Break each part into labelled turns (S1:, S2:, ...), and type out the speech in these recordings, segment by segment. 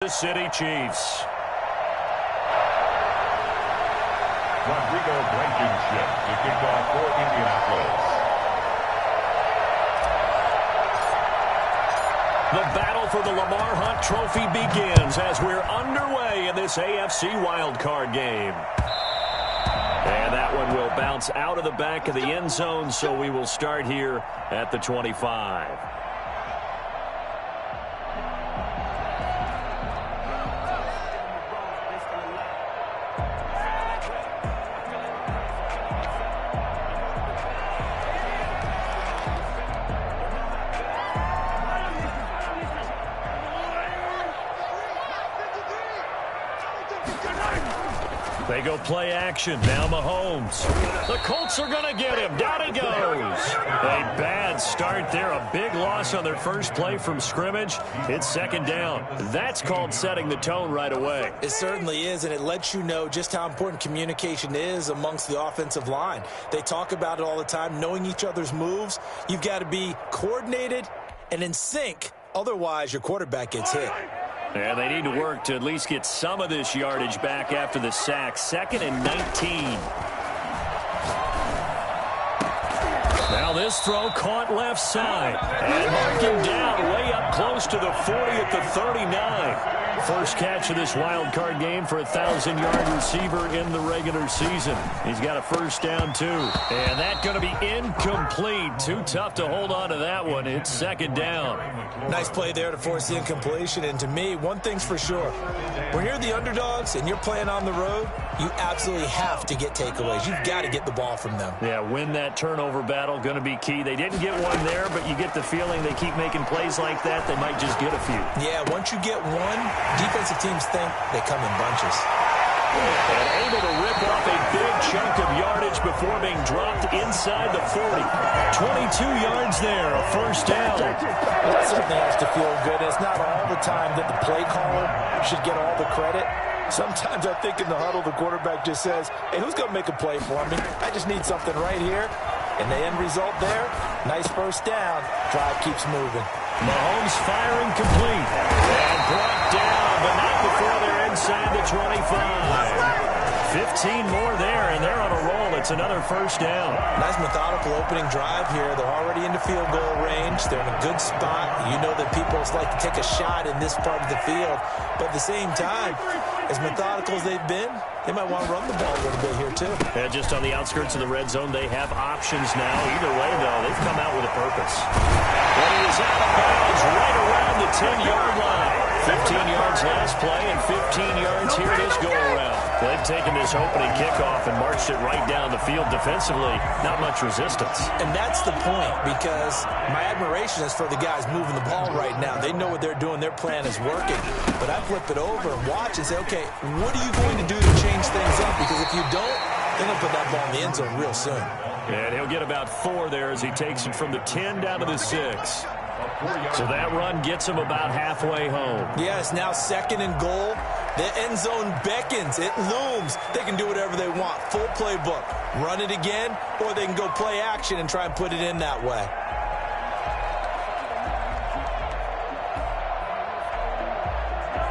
S1: The City Chiefs.
S2: Rodrigo Blankenship to kick off for Indianapolis.
S1: The battle for the Lamar Hunt Trophy begins as we're underway in this AFC wildcard game. And that one will bounce out of the back of the end zone, so we will start here at the 25. They go play action. Now Mahomes. The Colts are going to get him. Down he goes. A bad start there. A big loss on their first play from scrimmage. It's second down. That's called setting the tone right away.
S3: It certainly is, and it lets you know just how important communication is amongst the offensive line. They talk about it all the time, knowing each other's moves. You've got to be coordinated and in sync. Otherwise, your quarterback gets hit.
S1: And they need to work to at least get some of this yardage back after the sack. 2nd and 19. Now this throw caught left side. And marked him down way up close to the 40 at the 39. First catch of this wild card game for a 1,000-yard receiver in the regular season. He's got a first down, too. And that's going to be incomplete. Too tough to hold on to that one. It's second down.
S3: Nice play there to force the incompletion. And to me, one thing's for sure. When you're the underdogs and you're playing on the road, you absolutely have to get takeaways. You've got to get the ball from them.
S1: Yeah, win that turnover battle, going to be key. They didn't get one there, but you get the feeling they keep making plays like that, they might just get a few.
S3: Yeah, once you get one, defensive teams think they come in bunches.
S1: And able to rip off a big chunk of yardage before being dropped inside the 40. 22 yards there, a first down.
S3: That certainly has to feel good. It's not all the time that the play caller should get all the credit. Sometimes I think in the huddle, the quarterback just says, hey, who's going to make a play for me? I just need something right here. And the end result there, nice first down. Drive keeps moving.
S1: Mahomes firing complete. And brought down, but not before they're inside the 25. 15 more there, and they're on a roll. It's another first down.
S3: Nice methodical opening drive here. They're already into field goal range. They're in a good spot. You know that people like to take a shot in this part of the field. But at the same time, as methodical as they've been, they might want to run the ball a little bit here, too.
S1: Yeah, just on the outskirts of the red zone, they have options now. Either way, though, they've come out with a purpose. But he is out of bounds right around the 10-yard line. 15 yards last play and 15 yards here this go-around. They've taken this opening kickoff and marched it right down the field defensively. Not much resistance.
S3: And that's the point, because my admiration is for the guys moving the ball right now. They know what they're doing. Their plan is working. But I flip it over and watch and say, okay, what are you going to do to change things up? Because if you don't, they're going to put that ball in the end zone real soon.
S1: And he'll get about 4 there as he takes it from the 10 down to the 6. So that run gets him about halfway home.
S3: Yes, now 2nd and goal. The end zone beckons. It looms. They can do whatever they want. Full playbook. Run it again, or they can go play action and try and put it in that way.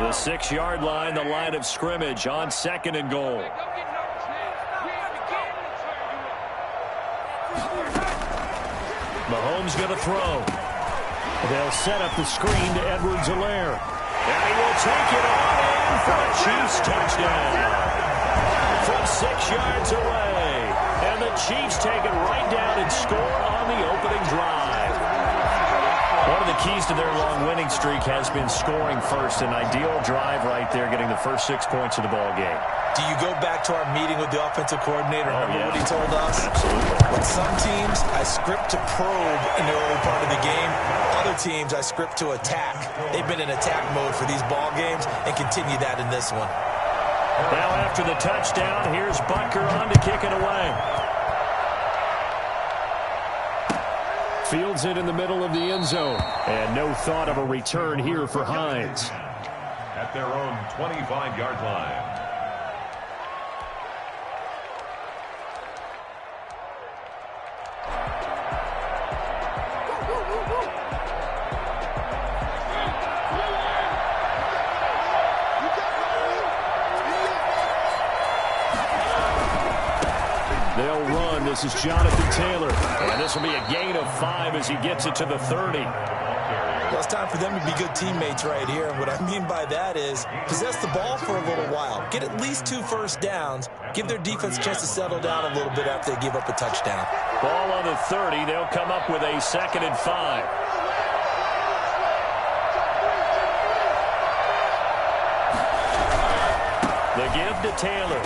S1: The 6-yard line, the line of scrimmage on 2nd and goal. Mahomes going to throw. They'll set up the screen to Edwards-Helaire. And he will take it on in for a Chiefs touchdown. From 6 yards away. And the Chiefs take it right down and score on the opening drive. One of the keys to their long winning streak has been scoring first. An ideal drive right there, getting the first 6 points of the ball game.
S3: Do you go back to our meeting with the offensive coordinator? Remember what he told us?
S1: Absolutely.
S3: With some teams, I script to probe in the early part of the game. Other teams, I script to attack. They've been in attack mode for these ball games and continue that in this one.
S1: Now after the touchdown, here's Butker on to kick it away. Fields it in the middle of the end zone. And no thought of a return here for Hines.
S2: At their own 25-yard line.
S1: This is Jonathan Taylor. And this will be a gain of 5 as he gets it to the 30.
S3: Well, it's time for them to be good teammates right here. And what I mean by that is possess the ball for a little while. Get at least 2 first downs. Give their defense a chance to settle down a little bit after they give up a touchdown.
S1: Ball on the 30. They'll come up with a 2nd and 5. The give to Taylor.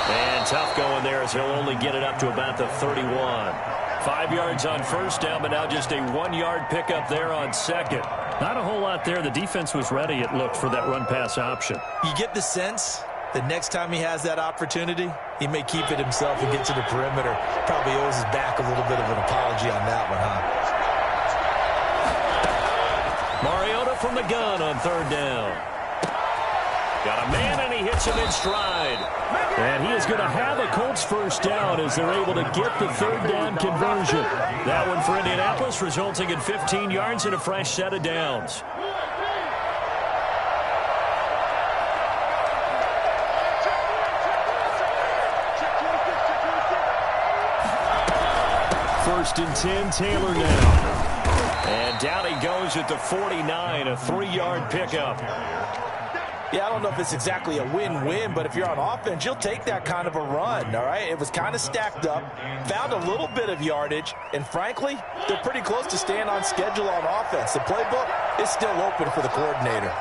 S1: And tough going there as he'll only get it up to about the 31. 5 yards on first down, but now just a 1-yard pickup there on 2nd. Not a whole lot there. The defense was ready, it looked, for that run-pass option.
S3: You get the sense that next time he has that opportunity, he may keep it himself and get to the perimeter. Probably owes his back a little bit of an apology on that one, huh?
S1: Mariota from the gun on 3rd down. Got a man, and he hits him in stride. And he is going to have a Colts first down as they're able to get the 3rd down conversion. That one for Indianapolis, resulting in 15 yards and a fresh set of downs. First and 10, Taylor now. And down he goes at the 49, a 3-yard pickup.
S3: Yeah, I don't know if it's exactly a win-win, but if you're on offense, you'll take that kind of a run, all right? It was kind of stacked up, found a little bit of yardage, and frankly, they're pretty close to staying on schedule on offense. The playbook is still open for the coordinator.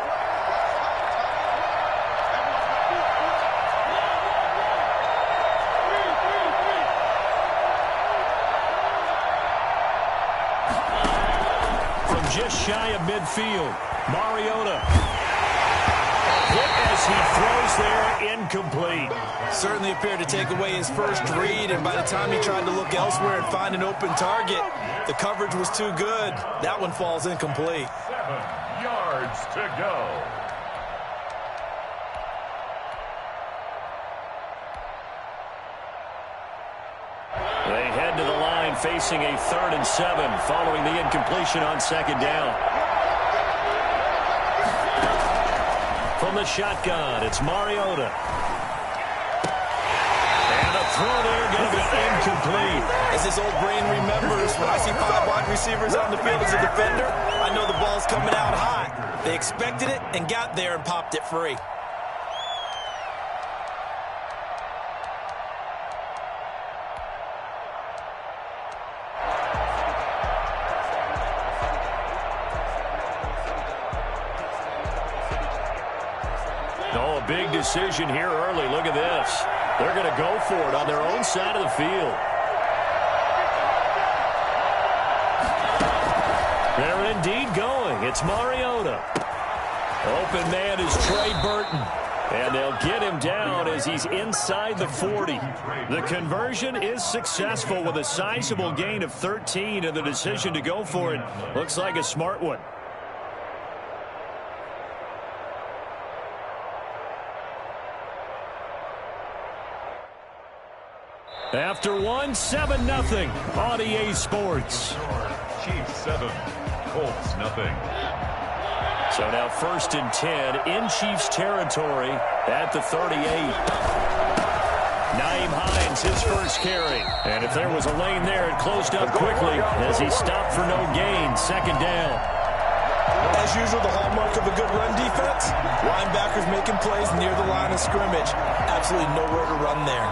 S1: From just shy of midfield, Mariota. As he throws there, incomplete.
S3: Certainly appeared to take away his first read, and by the time he tried to look elsewhere and find an open target, the coverage was too good. That one falls incomplete.
S2: 7 yards to go.
S1: They head to the line facing a 3rd and 7 following the incompletion on 2nd down. From the shotgun, it's Mariota. And a throw there going to be incomplete.
S3: As his old brain remembers, when I see 5 wide receivers on the field as a defender, I know the ball's coming out hot. They expected it and got there and popped it free.
S1: Oh, a big decision here early. Look at this. They're going to go for it on their own side of the field. They're indeed going. It's Mariota. Open man is Trey Burton. And they'll get him down as he's inside the 40. The conversion is successful with a sizable gain of 13, and the decision to go for it looks like a smart one. After 7-0 on EA Sports.
S2: Chiefs 7, Colts nothing.
S1: So now 1st and 10 in Chiefs territory at the 38. Nyheim Hines, his first carry. And if there was a lane there, it closed up quickly as he stopped for no gain. 2nd down.
S3: As usual, the hallmark of a good run defense, linebackers making plays near the line of scrimmage. Absolutely nowhere to run there.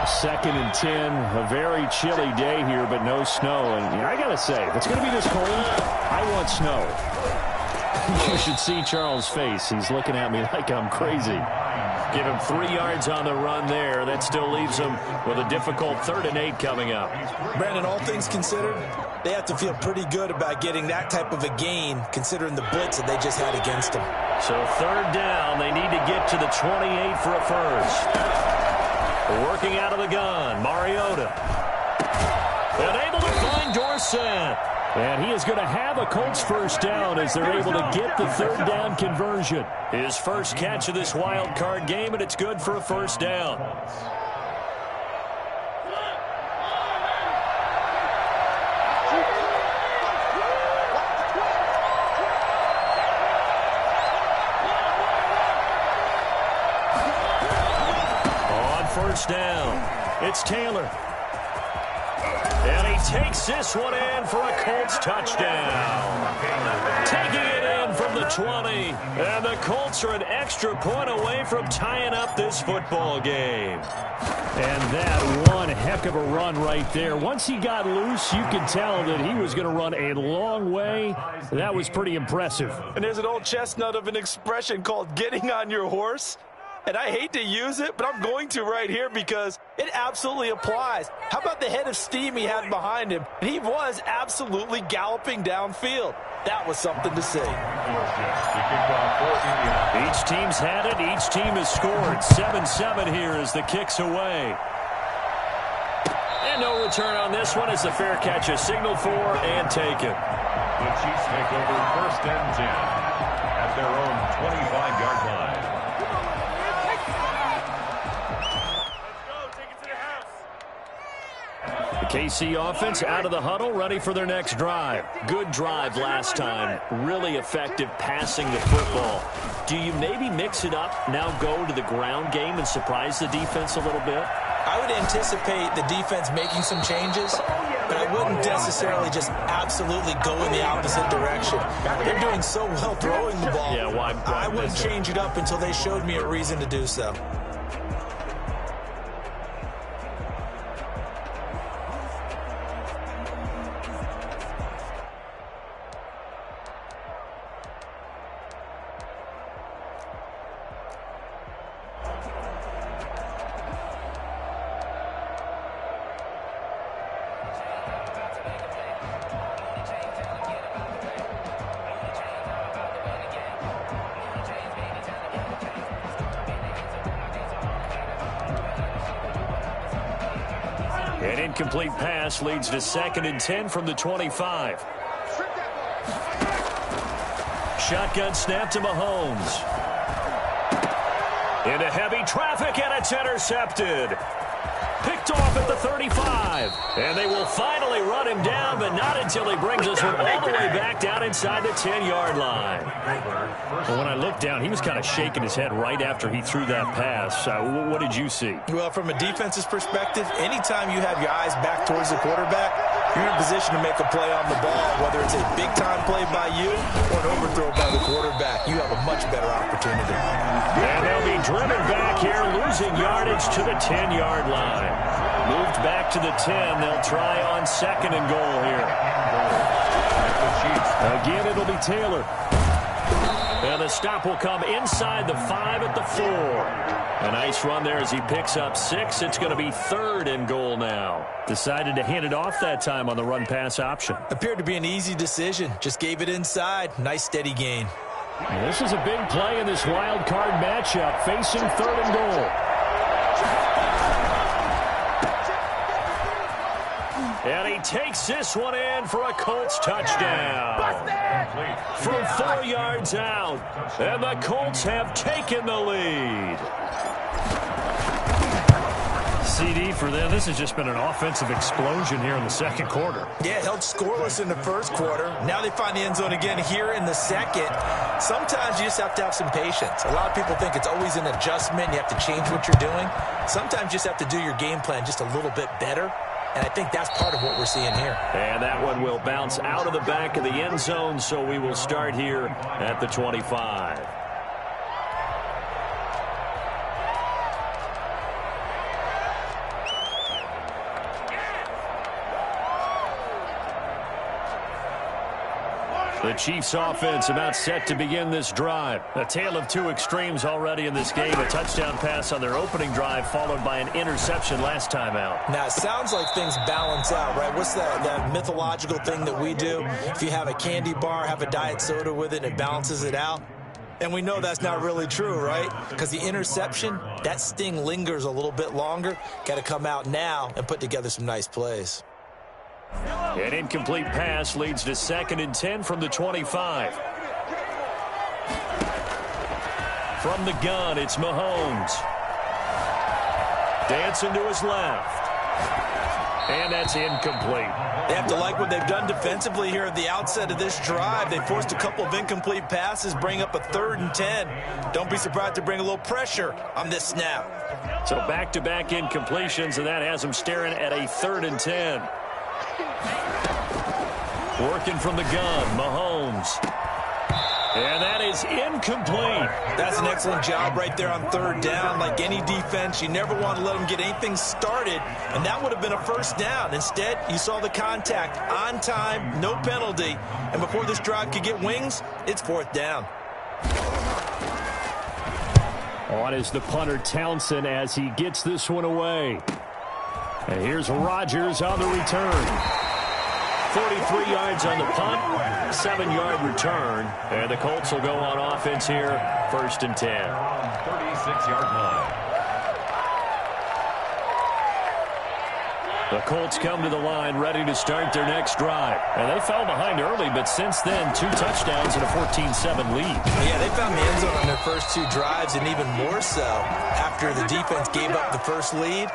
S1: 2nd and 10, a very chilly day here, but no snow. And I got to say, if it's going to be this cold, I want snow. You should see Charles' face. He's looking at me like I'm crazy. Give him 3 yards on the run there. That still leaves him with a difficult 3rd and 8 coming up.
S3: Brandon, all things considered, they have to feel pretty good about getting that type of a gain, considering the blitz that they just had against them.
S1: So 3rd down, they need to get to the 28 for a first. Working out of the gun, Mariota. And able to find Dorsett. And he is going to have a Colts first down as they're able to get the 3rd down conversion. His first catch of this wild card game, and it's good for a first down. First down. It's Taylor. And he takes this one in for a Colts touchdown. Taking it in from the 20. And the Colts are an extra point away from tying up this football game. And that one heck of a run right there. Once he got loose, you could tell that he was going to run a long way. That was pretty impressive.
S3: And there's an old chestnut of an expression called getting on your horse. And I hate to use it, but I'm going to right here because it absolutely applies. How about the head of steam he had behind him? And he was absolutely galloping downfield. That was something to see.
S1: Each team's had it. Each team has scored. 7-7 here as the kick's away. And no return on this one as the fair catch is signaled for and taken.
S2: The Chiefs take over 1st and 10 at their own 25-yard line.
S1: KC offense out of the huddle, ready for their next drive. Good drive last time. Really effective passing the football. Do you maybe mix it up, now go to the ground game and surprise the defense a little bit?
S3: I would anticipate the defense making some changes, but I wouldn't necessarily just absolutely go in the opposite direction. They're doing so well throwing the ball.
S1: Yeah, why
S3: I wouldn't change it up until they showed me a reason to do so.
S1: An incomplete pass leads to 2nd and 10 from the 25. Shotgun snap to Mahomes. Into heavy traffic, and it's intercepted. Picked off at the 35. And they will finally run him down, but not until he brings us one all the way back down inside the 10-yard line. Well, when I looked down, he was kind of shaking his head right after he threw that pass. What did you see?
S3: Well, from a defense's perspective, anytime you have your eyes back towards the quarterback, you're in position to make a play on the ball, whether it's a big-time play by you or an overthrow by the quarterback. You have a much better opportunity.
S1: And they'll be driven back here, losing yardage to the 10-yard line. Moved back to the 10. They'll try on 2nd and goal here. Again, it'll be Taylor. And the stop will come inside the 5 at the 4. A nice run there as he picks up 6. It's going to be 3rd and goal now. Decided to hand it off that time on the run-pass option.
S3: Appeared to be an easy decision. Just gave it inside. Nice steady gain.
S1: This is a big play in this wild card matchup, facing 3rd and goal. And he takes this one in for a Colts touchdown. From 4 yards out. And the Colts have taken the lead. CD for them. This has just been an offensive explosion here in the 2nd quarter.
S3: Yeah, held scoreless in the 1st quarter. Now they find the end zone again here in the 2nd. Sometimes you just have to have some patience. A lot of people think it's always an adjustment. You have to change what you're doing. Sometimes you just have to do your game plan just a little bit better. And I think that's part of what we're seeing here.
S1: And that one will bounce out of the back of the end zone, so we will start here at the 25. The Chiefs offense about set to begin this drive. A tale of two extremes already in this game. A touchdown pass on their opening drive followed by an interception last time out.
S3: Now, it sounds like things balance out, right? What's that mythological thing that we do? If you have a candy bar, have a diet soda with it, it balances it out. And we know that's not really true, right? Because the interception, that sting lingers a little bit longer. Got to come out now and put together some nice plays.
S1: An incomplete pass leads to 2nd and 10 from the 25. From the gun, it's Mahomes. Dancing to his left. And that's incomplete.
S3: They have to like what they've done defensively here at the outset of this drive. They forced a couple of incomplete passes, bring up a 3rd and 10. Don't be surprised to bring a little pressure on this snap.
S1: So back-to-back incompletions, and that has them staring at a 3rd and 10. Working from the gun, Mahomes. And that is incomplete.
S3: That's an excellent job right there on 3rd down. Like any defense, you never want to let them get anything started, and that would have been a 1st down. Instead, you saw the contact on time, no penalty, and before this drive could get wings, it's 4th down.
S1: On is the punter, Townsend, as he gets this one away. And here's Rodgers on the return. 43 yards on the punt, 7-yard return. And the Colts will go on offense here, 1st and 10.
S2: 36-yard line.
S1: The Colts come to the line ready to start their next drive. And they fell behind early, but since then, 2 touchdowns and a 14-7 lead.
S3: Yeah, they found the end zone on their first 2 drives, and even more so after the defense gave up the first lead.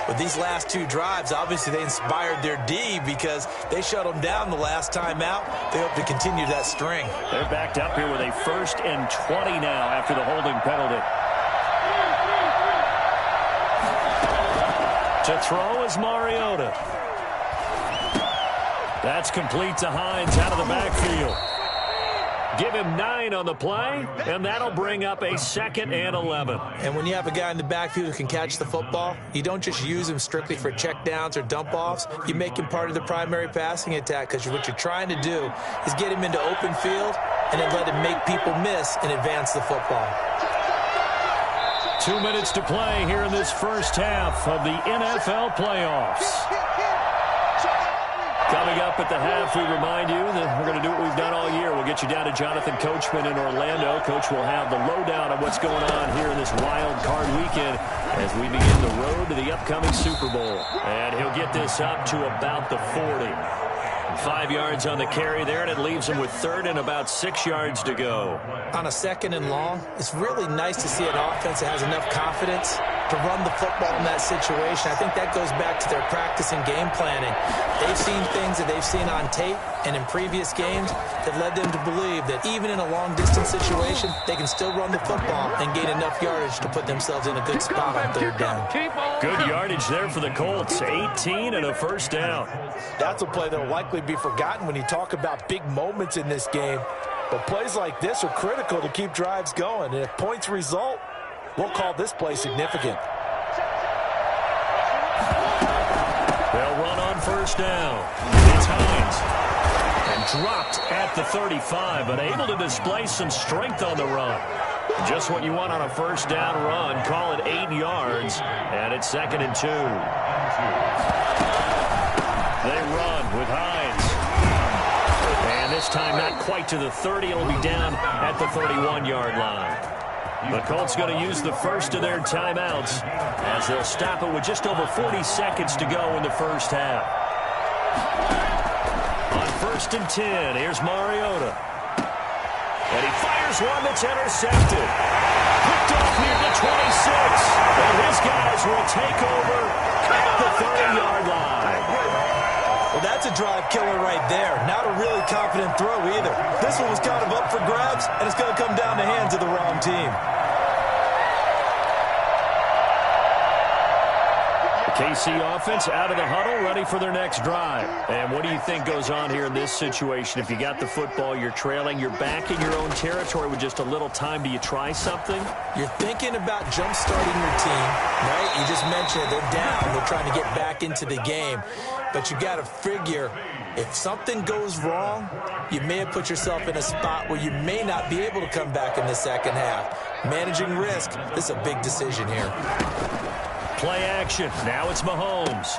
S3: But these last 2 drives, obviously they inspired their D because they shut them down the last time out. They hope to continue that string.
S1: They're backed up here with a 1st and 20 now after the holding penalty. To throw is Mariota. That's complete to Hines out of the backfield. Give him 9 on the play, and that'll bring up a 2nd and 11.
S3: And when you have a guy in the backfield who can catch the football, you don't just use him strictly for checkdowns or dump-offs. You make him part of the primary passing attack because what you're trying to do is get him into open field and then let him make people miss and advance the football.
S1: 2 minutes to play here in this first half of the NFL playoffs. Coming up at the half, we remind you that we're going to do what we've done all year. We'll get you down to Jonathan Coachman in Orlando. Coach will have the lowdown of what's going on here in this wild card weekend as we begin the road to the upcoming Super Bowl. And he'll get this up to about the 40. 5 yards on the carry there, and it leaves him with 3rd and about 6 yards to go.
S3: On a 2nd and long, it's really nice to see an offense that has enough confidence to run the football in that situation. I think that goes back to their practice and game planning. They've seen things that they've seen on tape and in previous games that led them to believe that even in a long-distance situation, they can still run the football and gain enough yardage to put themselves in a good spot on 3rd down.
S1: Good yardage there for the Colts. 18 and a 1st down.
S3: That's a play that will likely be forgotten when you talk about big moments in this game. But plays like this are critical to keep drives going. And if points result, we'll call this play significant.
S1: They'll run on 1st down. It's Hines. And dropped at the 35, but able to display some strength on the run. Just what you want on a 1st down run. Call it 8 yards, and it's 2nd and 2. They run with Hines. And this time not quite to the 30. It'll be down at the 31-yard line. The Colts going to use the first of their timeouts as they'll stop it with just over 40 seconds to go in the first half. On 1st and 10, here's Mariota. And he fires one that's intercepted. Picked off near the 26. And his guys will take over at the 30-yard line.
S3: Well, that's a drive killer right there. Not a really confident throw either. This one was kind of up for grabs, and it's going to come down the hands of the wrong team.
S1: The KC offense out of the huddle, ready for their next drive. And what do you think goes on here in this situation? If you got the football, you're trailing, you're back in your own territory with just a little time. Do you try something?
S3: You're thinking about jump-starting your team, right? You just mentioned it. They're down. They're trying to get back into the game. But you got to figure, if something goes wrong, you may have put yourself in a spot where you may not be able to come back in the second half. Managing risk, this is a big decision here.
S1: Play action. Now it's Mahomes.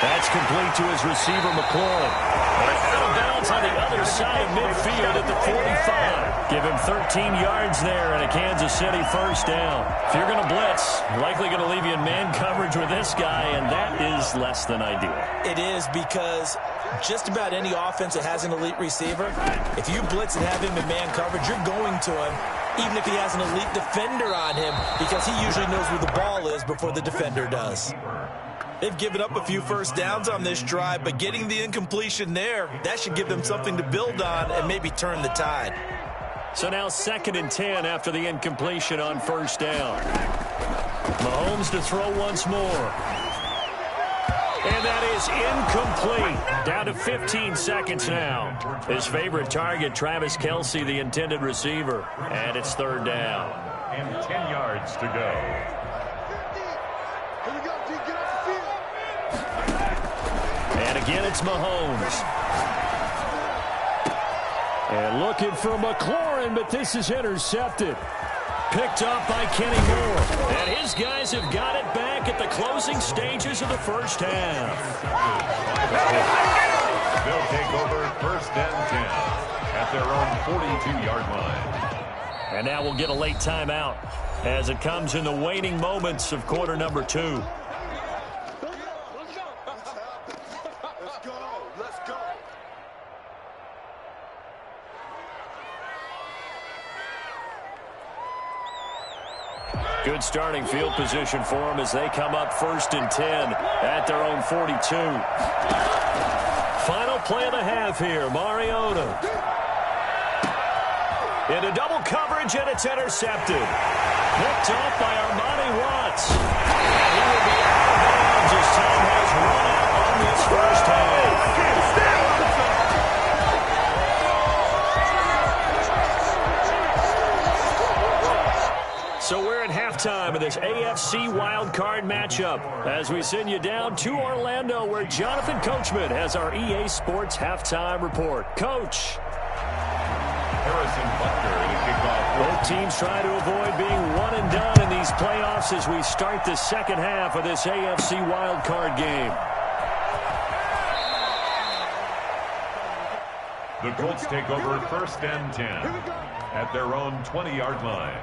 S1: That's complete to his receiver, McLaurin. And out of bounds on the other side of midfield at the 45. Give him 13 yards there and a Kansas City first down. If you're going to blitz, likely going to leave you in man coverage with this guy, and that is less than ideal.
S3: It is, because just about any offense that has an elite receiver, if you blitz and have him in man coverage, you're going to him, even if he has an elite defender on him, because he usually knows where the ball is before the defender does. They've given up a few first downs on this drive, but getting the incompletion there, that should give them something to build on and maybe turn the tide.
S1: So now 2nd and 10 after the incompletion on first down. Mahomes to throw once more. And that is incomplete. Down to 15 seconds now. His favorite target, Travis Kelce, the intended receiver. And it's 3rd down.
S2: And 10 yards to go.
S1: And again, it's Mahomes. And looking for McLaurin, but this is intercepted. Picked up by Kenny Moore. And his guys have got it back at the closing stages of the first half.
S2: They'll take over 1st and 10 at their own 42-yard line.
S1: And now we'll get a late timeout as it comes in the waning moments of quarter number 2. Good starting field position for them as they come up 1st and 10 at their own 42. Final play of the half here, Mariota. Into double coverage, and it's intercepted. Picked off by Armani Watts. And he will be out of bounds as time has run out on this first half. So we're at halftime of this AFC wildcard matchup as we send you down to Orlando where Jonathan Coachman has our EA Sports halftime report. Coach.
S2: Harrison Butler to kick off.
S1: Both teams try to avoid being one and done in these playoffs as we start the second half of this AFC wildcard game.
S2: The Colts take over 1st and 10 at their own 20-yard line.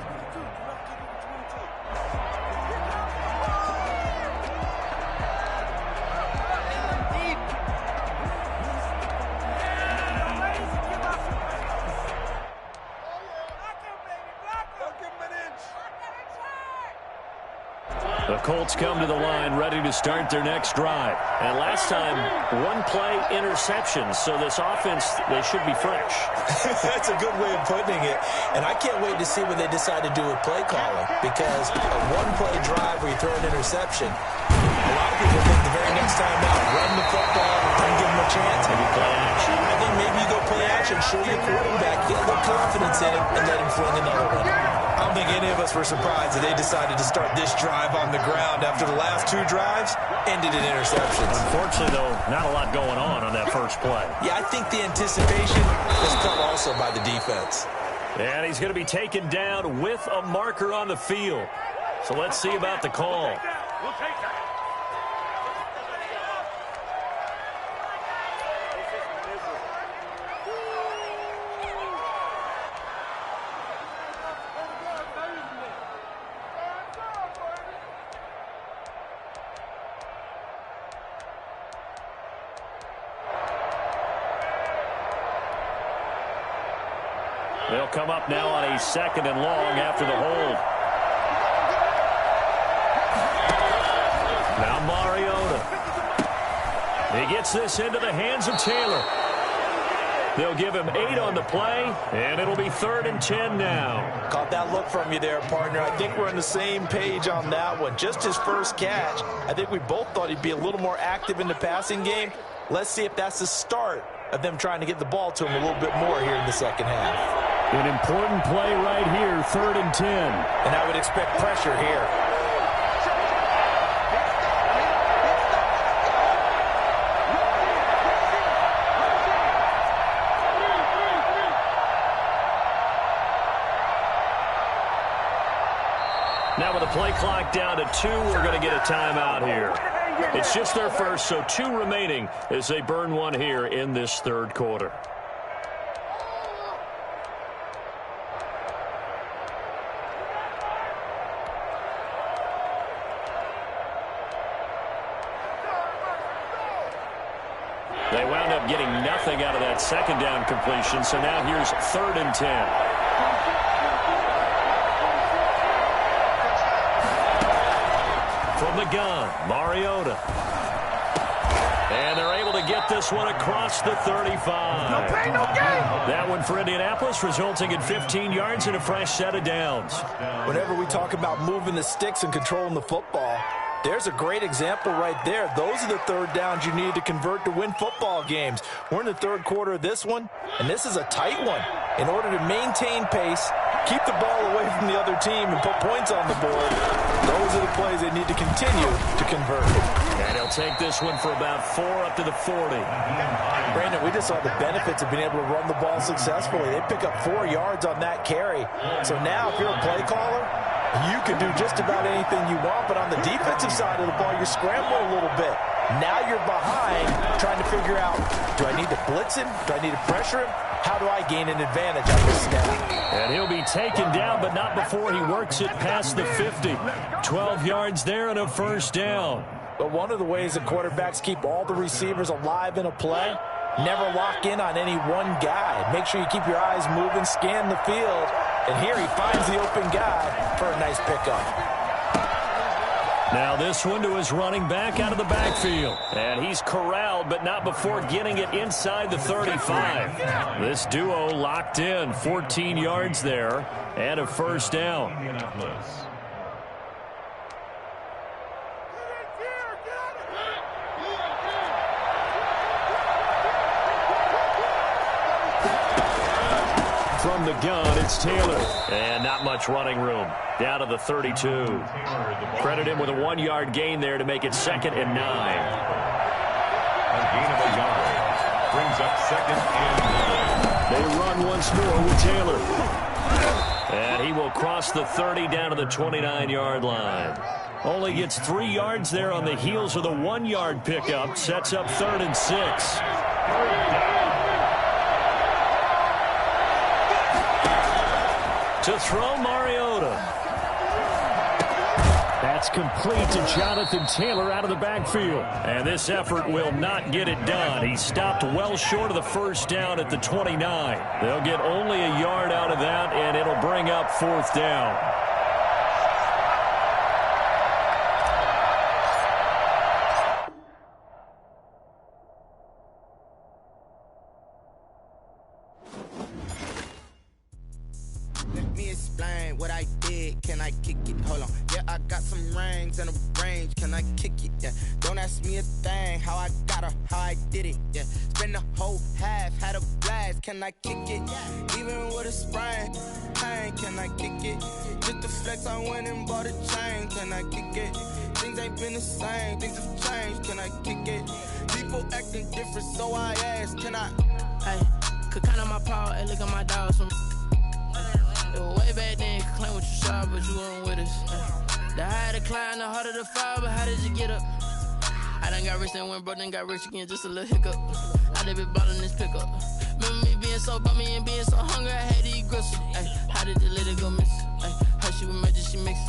S1: The Colts come to the line ready to start their next drive. And last time, one-play interceptions, so this offense, they should be fresh.
S3: That's a good way of putting it. And I can't wait to see what they decide to do with play calling, because a one-play drive where you throw an interception, a lot of people think the very next time out, run the football and give them a chance.
S1: Maybe play action.
S3: I think maybe you go play action, show your quarterback, get a little confidence in him, and let him fling another one. I don't think any of us were surprised that they decided to start this drive on the ground after the last 2 drives ended in interceptions.
S1: Unfortunately, though, not a lot going on that first play.
S3: Yeah, I think the anticipation was felt also by the defense.
S1: And he's going to be taken down with a marker on the field. So let's see about the call.
S2: We'll take that.
S1: They'll come up now on a 2nd and long after the hold. Now Mariota. He gets this into the hands of Taylor. They'll give him 8 on the play, and it'll be 3rd and 10 now.
S3: Caught that look from you there, partner. I think we're on the same page on that one. Just his first catch. I think we both thought he'd be a little more active in the passing game. Let's see if that's the start of them trying to get the ball to him a little bit more here in the second half.
S1: An important play right here, 3rd and 10.
S3: And I would expect pressure here.
S1: Now with the play clock down to 2, we're going to get a timeout here. It's just their first, so 2 remaining as they burn one here in this 3rd quarter. They wound up getting nothing out of that 2nd down completion, so now here's 3rd and 10. From the the gun, Mariota. And they're able to get this one across the 35.
S4: No pain, no gain.
S1: That one for Indianapolis, resulting in 15 yards and a fresh set of downs.
S3: Whenever we talk about moving the sticks and controlling the football, there's a great example right there. Those are the third downs you need to convert to win football games. We're in the third quarter of this one, and this is a tight one. In order to maintain pace, keep the ball away from the other team, and put points on the board, those are the plays they need to continue to convert.
S1: And he'll take this one for about 4 up to the 40.
S3: Brandon, we just saw the benefits of being able to run the ball successfully. They pick up 4 yards on that carry. So now if you're a play caller, you can do just about anything you want, but on the defensive side of the ball, you scramble a little bit. Now you're behind, trying to figure out, do I need to blitz him? Do I need to pressure him? How do I gain an advantage on this snap?
S1: And he'll be taken down, but not before he works it past the 50. 12 yards there and a first down.
S3: But one of the ways that quarterbacks keep all the receivers alive in a play, never lock in on any one guy. Make sure you keep your eyes moving, scan the field. And here he finds the open guy for a nice pickup.
S1: Now this one to his running back out of the backfield. And he's corralled, but not before getting it inside the 35. This duo locked in. 14 yards there and a first down. From the gun, it's Taylor. And not much running room. Down to the 32. Credit him with a 1-yard gain there to make it 2nd and 9.
S2: A gain of a yard. Brings up 2nd and 9.
S1: They run once more with Taylor. And he will cross the 30 down to the 29-yard line. Only gets 3 yards there on the heels of the 1-yard pickup. Sets up 3rd and 6. To throw, Mariota. That's complete to Jonathan Taylor out of the backfield. And this effort will not get it done. He stopped well short of the first down at the 29. They'll get only a yard out of that, and it'll bring up 4th down.
S5: Can I kick it? Even with a sprain, pain, can I kick it? Just to flex, I went and bought a chain. Can I kick it? Things ain't been the same, things have changed. Can I kick it? People acting different, so I asked, can I?
S6: Hey, could count on my power, hey, look at my dogs. Way back then, could claim what you saw, but you weren't with us. The higher the climb, the harder the fall, but how did you get up? I done got rich, then went broke, then got rich again, just a little hiccup. I done been ballin' this pickup. Remember me being so bummy and being so hungry.